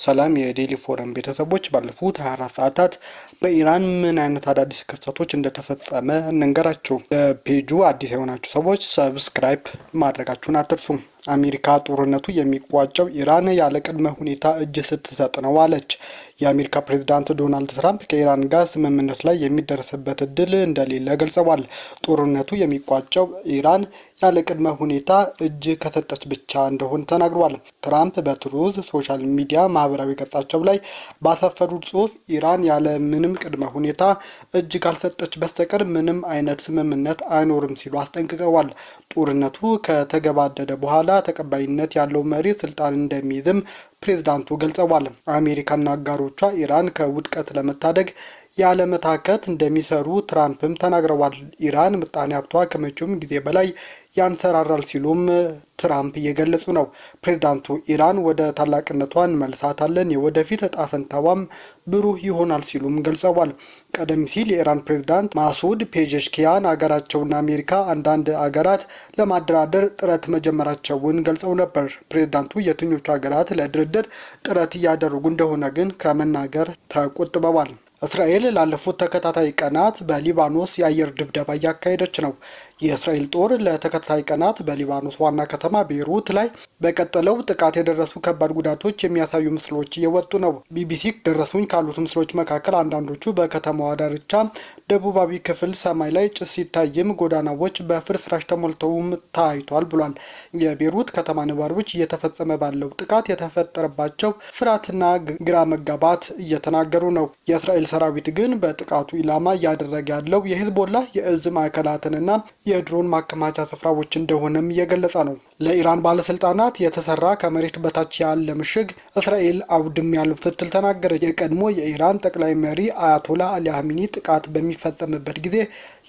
ሰላም የዴሊ ፎረም ቤተሰቦች ባለፉት 24 ሰዓታት በኢራን ምን አይነት አዳዲስ ክስተቶች እንደተፈጸመ እንንገራችሁ። ለፔጁ አዲስ የሆናችሁ ሰዎች ሰብስክራይብ ማድረጋችሁን አትርሱ። አሜሪካ ጦርነቱ የሚቋጨው ኢራን ያለ ቅድመ ሁኔታ እጅ ስትሰጥ ነው አለች። የአሜሪካ ፕሬዝዳንት ዶናልድ ትራምፕ ከኢራን ጋር ስምምነት ላይ የሚደረስበት እድል እንደሌለ ገልጸዋል። ጦርነቱ የሚቋጨው ኢራን ያለ ቅድመ ሁኔታ እጅ ከሰጠች ብቻ እንደሆነ ተናግሯል። ትራምፕ በትሩዝ ሶሻል ሚዲያ ማህበራዊ ገጻቸው ላይ ባሰፈሩት ጽሑፍ ኢራን ያለ ምንም ቅድመ ሁኔታ እጅ ካልሰጠች በስተቀር ምንም አይነት ስምምነት አይኖርም ሲሉ አስጠንቅቀዋል። ጦርነቱ ከተገባደደ በኋላ ተቀባይነት ያለው መሪ ስልጣን እንደሚይዝም ፕሬዝዳንቱ ገልጸዋል። አሜሪካና አጋሮቿ ኢራን ከውድቀት ለመታደግ ያለመታከት እንደሚሰሩ ትራምፕም ተናግረዋል። ኢራን ምጣኔ ሀብቷ ከመቼውም ጊዜ በላይ ያንሰራራል ሲሉም ትራምፕ እየገለጹ ነው። ፕሬዝዳንቱ ኢራን ወደ ታላቅነቷ እንመልሳታለን፣ የወደፊት እጣ ፈንታዋም ብሩህ ይሆናል ሲሉም ገልጸዋል። ቀደም ሲል የኢራን ፕሬዝዳንት ማሱድ ፔዜሽኪያን አገራቸውና አሜሪካ አንዳንድ አገራት ለማደራደር ጥረት መጀመራቸውን ገልጸው ነበር። ፕሬዝዳንቱ የትኞቹ ሀገራት ለድርድር ጥረት እያደረጉ እንደሆነ ግን ከመናገር ተቆጥበዋል። እስራኤል ላለፉት ተከታታይ ቀናት በሊባኖስ የአየር ድብደባ እያካሄደች ነው። የእስራኤል ጦር ለተከታታይ ቀናት በሊባኖስ ዋና ከተማ ቤይሩት ላይ በቀጠለው ጥቃት የደረሱ ከባድ ጉዳቶች የሚያሳዩ ምስሎች እየወጡ ነው። ቢቢሲ ደረሱኝ ካሉት ምስሎች መካከል አንዳንዶቹ በከተማዋ ዳርቻ ደቡባዊ ክፍል ሰማይ ላይ ጭስ ሲታይም ጎዳናዎች በፍርስራሽ ተሞልተውም ታይቷል ብሏል። የቤይሩት ከተማ ነዋሪዎች እየተፈጸመ ባለው ጥቃት የተፈጠረባቸው ፍርሃትና ግራ መጋባት እየተናገሩ ነው። የእስራኤል ሰራዊት ግን በጥቃቱ ኢላማ እያደረገ ያለው የሂዝቦላ የእዝ ማዕከላትንና የድሮን ማከማቻ ስፍራዎች እንደሆነም እየገለጸ ነው። ለኢራን ባለስልጣናት የተሰራ ከመሬት በታች ያለ ምሽግ እስራኤል አውድም ያለው ስትል ተናገረች። የቀድሞ የኢራን ጠቅላይ መሪ አያቶላ አሊ ሀሚኒ ጥቃት በሚፈጸምበት ጊዜ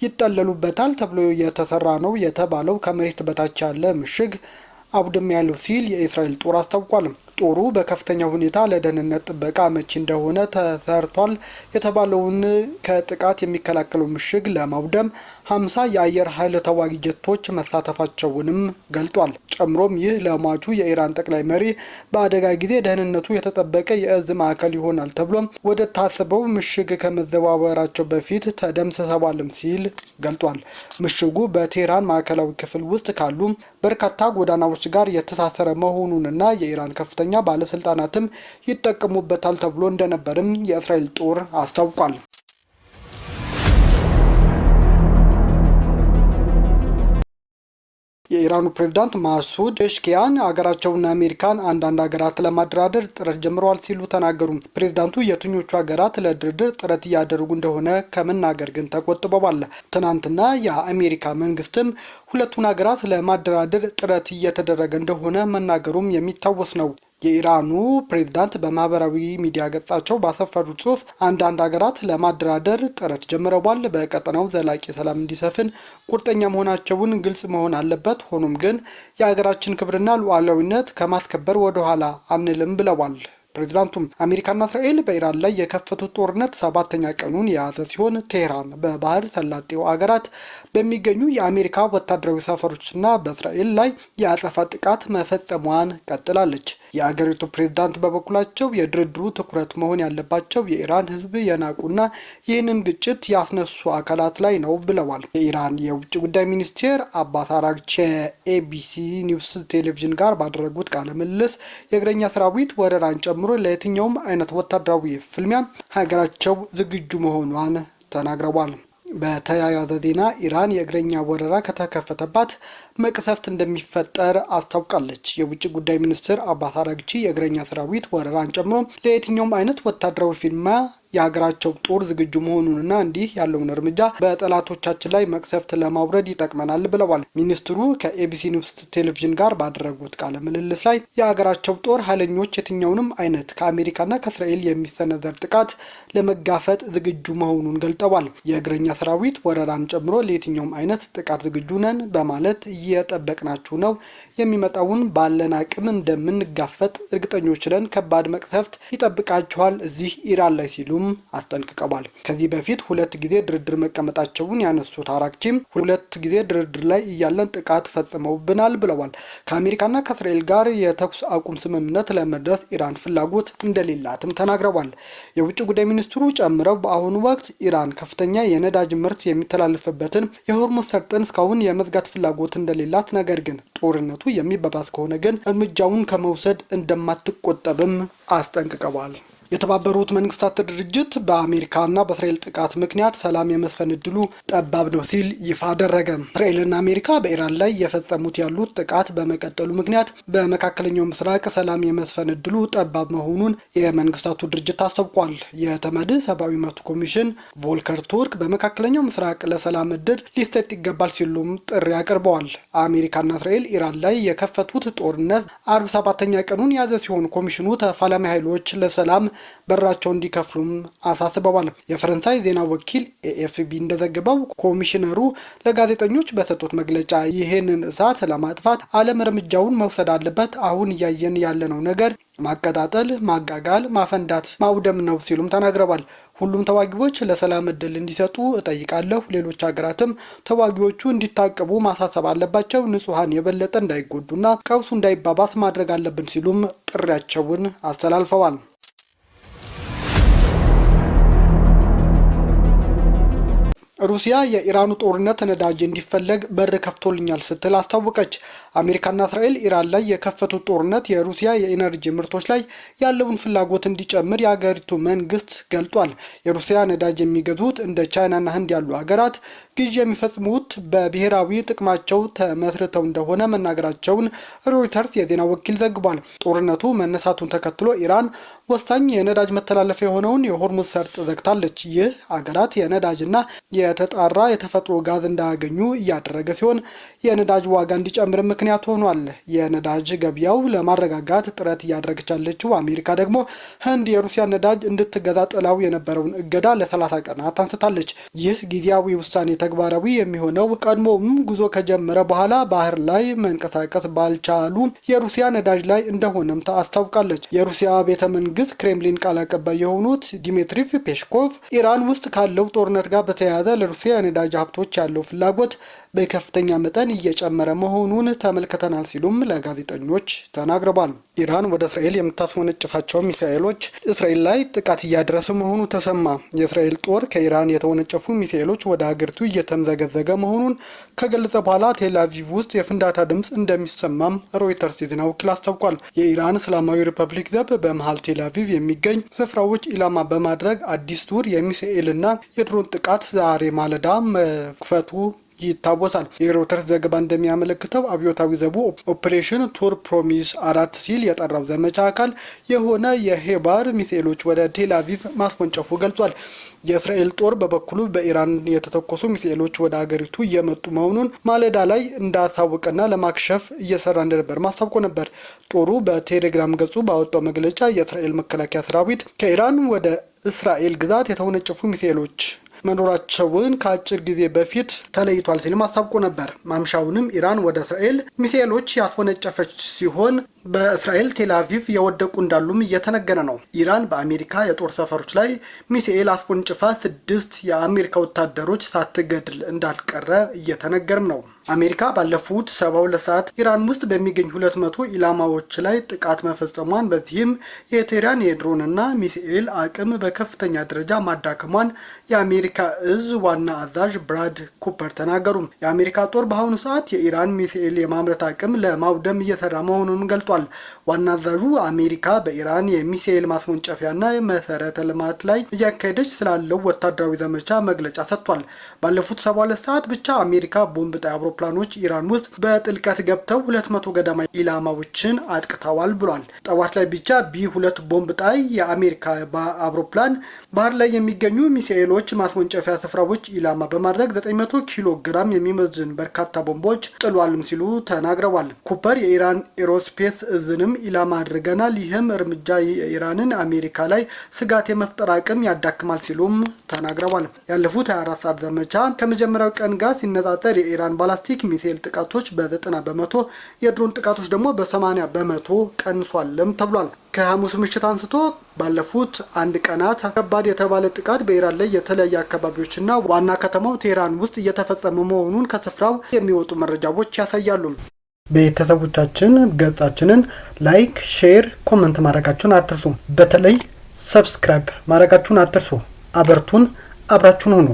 ይጠለሉበታል ተብሎ የተሰራ ነው የተባለው ከመሬት በታች ያለ ምሽግ አውድም ያለው ሲል የእስራኤል ጦር አስታውቋል። ጦሩ በከፍተኛ ሁኔታ ለደህንነት ጥበቃ አመቺ እንደሆነ ተሰርቷል የተባለውን ከጥቃት የሚከላከለው ምሽግ ለማውደም 50 የአየር ኃይል ተዋጊ ጀቶች መሳተፋቸውንም ገልጧል። ጨምሮም ይህ ለሟቹ የኢራን ጠቅላይ መሪ በአደጋ ጊዜ ደህንነቱ የተጠበቀ የእዝ ማዕከል ይሆናል ተብሎም ወደ ታሰበው ምሽግ ከመዘዋወራቸው በፊት ተደምስሰዋልም ሲል ገልጧል። ምሽጉ በቴህራን ማዕከላዊ ክፍል ውስጥ ካሉ በርካታ ጎዳናዎች ጋር የተሳሰረ መሆኑንና የኢራን ከፍተኛ ባለስልጣናትም ይጠቀሙበታል ተብሎ እንደነበርም የእስራኤል ጦር አስታውቋል። የኢራኑ ፕሬዝዳንት ማሱድ ፔዜሽኪያን አገራቸውና አሜሪካን አንዳንድ ሀገራት ለማደራደር ጥረት ጀምረዋል ሲሉ ተናገሩ። ፕሬዝዳንቱ የትኞቹ ሀገራት ለድርድር ጥረት እያደረጉ እንደሆነ ከመናገር ግን ተቆጥበዋል። ትናንትና የአሜሪካ መንግስትም ሁለቱን ሀገራት ለማደራደር ጥረት እየተደረገ እንደሆነ መናገሩም የሚታወስ ነው። የኢራኑ ፕሬዝዳንት በማህበራዊ ሚዲያ ገጻቸው ባሰፈሩት ጽሑፍ አንዳንድ ሀገራት ለማደራደር ጥረት ጀምረዋል፣ በቀጠናው ዘላቂ ሰላም እንዲሰፍን ቁርጠኛ መሆናቸውን ግልጽ መሆን አለበት፣ ሆኖም ግን የሀገራችን ክብርና ሉዓላዊነት ከማስከበር ወደኋላ አንልም ብለዋል። ፕሬዝዳንቱም አሜሪካና እስራኤል በኢራን ላይ የከፈቱት ጦርነት 7ኛ ቀኑን የያዘ ሲሆን ቴህራን በባህር ሰላጤው አገራት በሚገኙ የአሜሪካ ወታደራዊ ሰፈሮችና በእስራኤል ላይ የአጸፋ ጥቃት መፈጸሟን ቀጥላለች። የአገሪቱ ፕሬዝዳንት በበኩላቸው የድርድሩ ትኩረት መሆን ያለባቸው የኢራን ሕዝብ የናቁና ይህንን ግጭት ያስነሱ አካላት ላይ ነው ብለዋል። የኢራን የውጭ ጉዳይ ሚኒስቴር አባስ አራግቺ ኤቢሲ ኒውስ ቴሌቪዥን ጋር ባደረጉት ቃለ ምልልስ የእግረኛ ሰራዊት ወረራን ጨምሮ ለየትኛውም አይነት ወታደራዊ ፍልሚያ ሀገራቸው ዝግጁ መሆኗን ተናግረዋል። በተያያዘ ዜና ኢራን የእግረኛ ወረራ ከተከፈተባት መቅሰፍት እንደሚፈጠር አስታውቃለች። የውጭ ጉዳይ ሚኒስትር አባስ አራግቺ የእግረኛ ሰራዊት ወረራን ጨምሮ ለየትኛውም አይነት ወታደራዊ ፍልሚያ የሀገራቸው ጦር ዝግጁ መሆኑንና እንዲህ ያለውን እርምጃ በጠላቶቻችን ላይ መቅሰፍት ለማውረድ ይጠቅመናል ብለዋል። ሚኒስትሩ ከኤቢሲ ኒውስ ቴሌቪዥን ጋር ባደረጉት ቃለ ምልልስ ላይ የሀገራቸው ጦር ኃይለኞች የትኛውንም አይነት ከአሜሪካና ከእስራኤል የሚሰነዘር ጥቃት ለመጋፈጥ ዝግጁ መሆኑን ገልጠዋል። የእግረኛ ሰራዊት ወረራን ጨምሮ ለየትኛውም አይነት ጥቃት ዝግጁ ነን በማለት እየጠበቅናችሁ ነው። የሚመጣውን ባለን አቅም እንደምንጋፈጥ እርግጠኞች ነን። ከባድ መቅሰፍት ይጠብቃችኋል እዚህ ኢራን ላይ ሲሉም ሲሉም አስጠንቅቀዋል። ከዚህ በፊት 2 ጊዜ ድርድር መቀመጣቸውን ያነሱት አራግቺም 2 ጊዜ ድርድር ላይ እያለን ጥቃት ፈጽመውብናል ብለዋል። ከአሜሪካና ከእስራኤል ጋር የተኩስ አቁም ስምምነት ለመድረስ ኢራን ፍላጎት እንደሌላትም ተናግረዋል። የውጭ ጉዳይ ሚኒስትሩ ጨምረው በአሁኑ ወቅት ኢራን ከፍተኛ የነዳጅ ምርት የሚተላለፍበትን የሆርሙዝ ሰርጥን እስካሁን የመዝጋት ፍላጎት እንደሌላት፣ ነገር ግን ጦርነቱ የሚባባስ ከሆነ ግን እርምጃውን ከመውሰድ እንደማትቆጠብም አስጠንቅቀዋል። የተባበሩት መንግስታት ድርጅት በአሜሪካና በእስራኤል ጥቃት ምክንያት ሰላም የመስፈን እድሉ ጠባብ ነው ሲል ይፋ አደረገ። እስራኤልና አሜሪካ በኢራን ላይ የፈጸሙት ያሉት ጥቃት በመቀጠሉ ምክንያት በመካከለኛው ምስራቅ ሰላም የመስፈን እድሉ ጠባብ መሆኑን የመንግስታቱ ድርጅት አስታውቋል። የተመድ ሰብአዊ መብት ኮሚሽን ቮልከር ቱርክ በመካከለኛው ምስራቅ ለሰላም እድል ሊሰጥ ይገባል ሲሉም ጥሪ አቅርበዋል። አሜሪካና እስራኤል ኢራን ላይ የከፈቱት ጦርነት 47ኛ ቀኑን የያዘ ሲሆን ኮሚሽኑ ተፋላሚ ኃይሎች ለሰላም በራቸው እንዲከፍሉም አሳስበዋል። የፈረንሳይ ዜና ወኪል ኤኤፍቢ እንደዘገበው ኮሚሽነሩ ለጋዜጠኞች በሰጡት መግለጫ ይህንን እሳት ለማጥፋት ዓለም እርምጃውን መውሰድ አለበት። አሁን እያየን ያለነው ነገር ማቀጣጠል፣ ማጋጋል፣ ማፈንዳት፣ ማውደም ነው ሲሉም ተናግረዋል። ሁሉም ተዋጊዎች ለሰላም እድል እንዲሰጡ እጠይቃለሁ። ሌሎች ሀገራትም ተዋጊዎቹ እንዲታቀቡ ማሳሰብ አለባቸው። ንጹሐን የበለጠ እንዳይጎዱና ቀውሱ እንዳይባባስ ማድረግ አለብን ሲሉም ጥሪያቸውን አስተላልፈዋል። ሩሲያ የኢራኑ ጦርነት ነዳጅ እንዲፈለግ በር ከፍቶልኛል ስትል አስታወቀች። አሜሪካና እስራኤል ኢራን ላይ የከፈቱት ጦርነት የሩሲያ የኢነርጂ ምርቶች ላይ ያለውን ፍላጎት እንዲጨምር የሀገሪቱ መንግስት ገልጧል። የሩሲያ ነዳጅ የሚገዙት እንደ ቻይናና ህንድ ያሉ ሀገራት ግዢ የሚፈጽሙት በብሔራዊ ጥቅማቸው ተመስርተው እንደሆነ መናገራቸውን ሮይተርስ የዜና ወኪል ዘግቧል። ጦርነቱ መነሳቱን ተከትሎ ኢራን ወሳኝ የነዳጅ መተላለፊያ የሆነውን የሆርሙዝ ሰርጥ ዘግታለች። ይህ ሀገራት የነዳጅና የተጣራ የተፈጥሮ ጋዝ እንዳያገኙ እያደረገ ሲሆን የነዳጅ ዋጋ እንዲጨምር ምክንያት ሆኗል። የነዳጅ ገበያው ለማረጋጋት ጥረት እያደረገች ያለችው አሜሪካ ደግሞ ህንድ የሩሲያ ነዳጅ እንድትገዛ ጥላው የነበረውን እገዳ ለ30 ቀናት አንስታለች። ይህ ጊዜያዊ ውሳኔ ተግባራዊ የሚሆነው ቀድሞም ጉዞ ከጀመረ በኋላ ባህር ላይ መንቀሳቀስ ባልቻሉ የሩሲያ ነዳጅ ላይ እንደሆነም አስታውቃለች። የሩሲያ ቤተ መንግስት ክሬምሊን ቃል አቀባይ የሆኑት ዲሚትሪ ፔስኮቭ ኢራን ውስጥ ካለው ጦርነት ጋር በተያያዘ ለሩሲያ የነዳጅ ሀብቶች ያለው ፍላጎት በከፍተኛ መጠን እየጨመረ መሆኑን ተመልክተናል ሲሉም ለጋዜጠኞች ተናግረዋል። ኢራን ወደ እስራኤል የምታስወነጭፋቸው ሚሳኤሎች እስራኤል ላይ ጥቃት እያደረሱ መሆኑ ተሰማ። የእስራኤል ጦር ከኢራን የተወነጨፉ ሚሳኤሎች ወደ ሀገሪቱ እየተምዘገዘገ መሆኑን ከገለጸ በኋላ ቴል አቪቭ ውስጥ የፍንዳታ ድምፅ እንደሚሰማም ሮይተርስ የዜና ወኪል አስታውቋል። የኢራን እስላማዊ ሪፐብሊክ ዘብ በመሃል ቴል አቪቭ የሚገኝ ስፍራዎች ኢላማ በማድረግ አዲስ ዙር የሚሳኤልና የድሮን ጥቃት ዛሬ ማለዳ መክፈቱ ይታወሳል። የሮይተርስ ዘገባ እንደሚያመለክተው አብዮታዊ ዘቡ ኦፕሬሽን ቱር ፕሮሚስ 4 ሲል የጠራው ዘመቻ አካል የሆነ የሄባር ሚሳኤሎች ወደ ቴል አቪቭ ማስወንጨፉ ገልጿል። የእስራኤል ጦር በበኩሉ በኢራን የተተኮሱ ሚሳኤሎች ወደ ሀገሪቱ እየመጡ መሆኑን ማለዳ ላይ እንዳሳወቀና ለማክሸፍ እየሰራ እንደነበር ማስታወቁ ነበር። ጦሩ በቴሌግራም ገጹ ባወጣው መግለጫ የእስራኤል መከላከያ ሰራዊት ከኢራን ወደ እስራኤል ግዛት የተወነጨፉ ሚሳኤሎች መኖራቸውን ከአጭር ጊዜ በፊት ተለይቷል ሲልም አስታውቆ ነበር። ማምሻውንም ኢራን ወደ እስራኤል ሚሳኤሎች ያስወነጨፈች ሲሆን በእስራኤል ቴል አቪቭ የወደቁ እንዳሉም እየተነገረ ነው። ኢራን በአሜሪካ የጦር ሰፈሮች ላይ ሚሳኤል አስወንጭፋ 6 የአሜሪካ ወታደሮች ሳትገድል እንዳልቀረ እየተነገረም ነው። አሜሪካ ባለፉት 72 ሰዓት ኢራን ውስጥ በሚገኝ 200 ኢላማዎች ላይ ጥቃት መፈጸሟን፣ በዚህም የቴህራን የድሮንና ሚሳኤል አቅም በከፍተኛ ደረጃ ማዳከሟን የአሜሪካ እዝ ዋና አዛዥ ብራድ ኩፐር ተናገሩ። የአሜሪካ ጦር በአሁኑ ሰዓት የኢራን ሚሳኤል የማምረት አቅም ለማውደም እየሰራ መሆኑንም ገልጧል። ዋና አዛዡ አሜሪካ በኢራን የሚሳኤል ማስወንጨፊያና መሰረተ ልማት ላይ እያካሄደች ስላለው ወታደራዊ ዘመቻ መግለጫ ሰጥቷል። ባለፉት 72 ሰዓት ብቻ አሜሪካ ቦምብ ጣይ አውሮፕላኖች ኢራን ውስጥ በጥልቀት ገብተው 200 ገደማ ኢላማዎችን አጥቅተዋል ብሏል። ጠዋት ላይ ብቻ ቢ2 ቦምብ ጣይ የአሜሪካ አውሮፕላን ባህር ላይ የሚገኙ ሚሳኤሎች ማስወንጨፊያ ስፍራዎች ኢላማ በማድረግ 900 ኪሎ ግራም የሚመዝን በርካታ ቦምቦች ጥሏልም ሲሉ ተናግረዋል። ኩፐር የኢራን ኤሮስፔስ እዝንም ኢላማ አድርገናል፣ ይህም እርምጃ የኢራንን አሜሪካ ላይ ስጋት የመፍጠር አቅም ያዳክማል ሲሉም ተናግረዋል። ያለፉት 24 ሰዓት ዘመቻ ከመጀመሪያው ቀን ጋር ሲነጻጸር የኢራን ባላስቲክ የባላስቲክ ሚሳኤል ጥቃቶች በ90 በመቶ፣ የድሮን ጥቃቶች ደግሞ በ80 በመቶ ቀንሷልም ተብሏል። ከሐሙስ ምሽት አንስቶ ባለፉት አንድ ቀናት ከባድ የተባለ ጥቃት በኢራን ላይ የተለያዩ አካባቢዎችና ዋና ከተማው ቴህራን ውስጥ እየተፈጸመ መሆኑን ከስፍራው የሚወጡ መረጃዎች ያሳያሉ። ቤተሰቦቻችን ገጻችንን ላይክ፣ ሼር፣ ኮመንት ማድረጋችሁን አትርሱ። በተለይ ሰብስክራይብ ማድረጋችሁን አትርሱ። አበርቱን፣ አብራችሁን ሁኑ።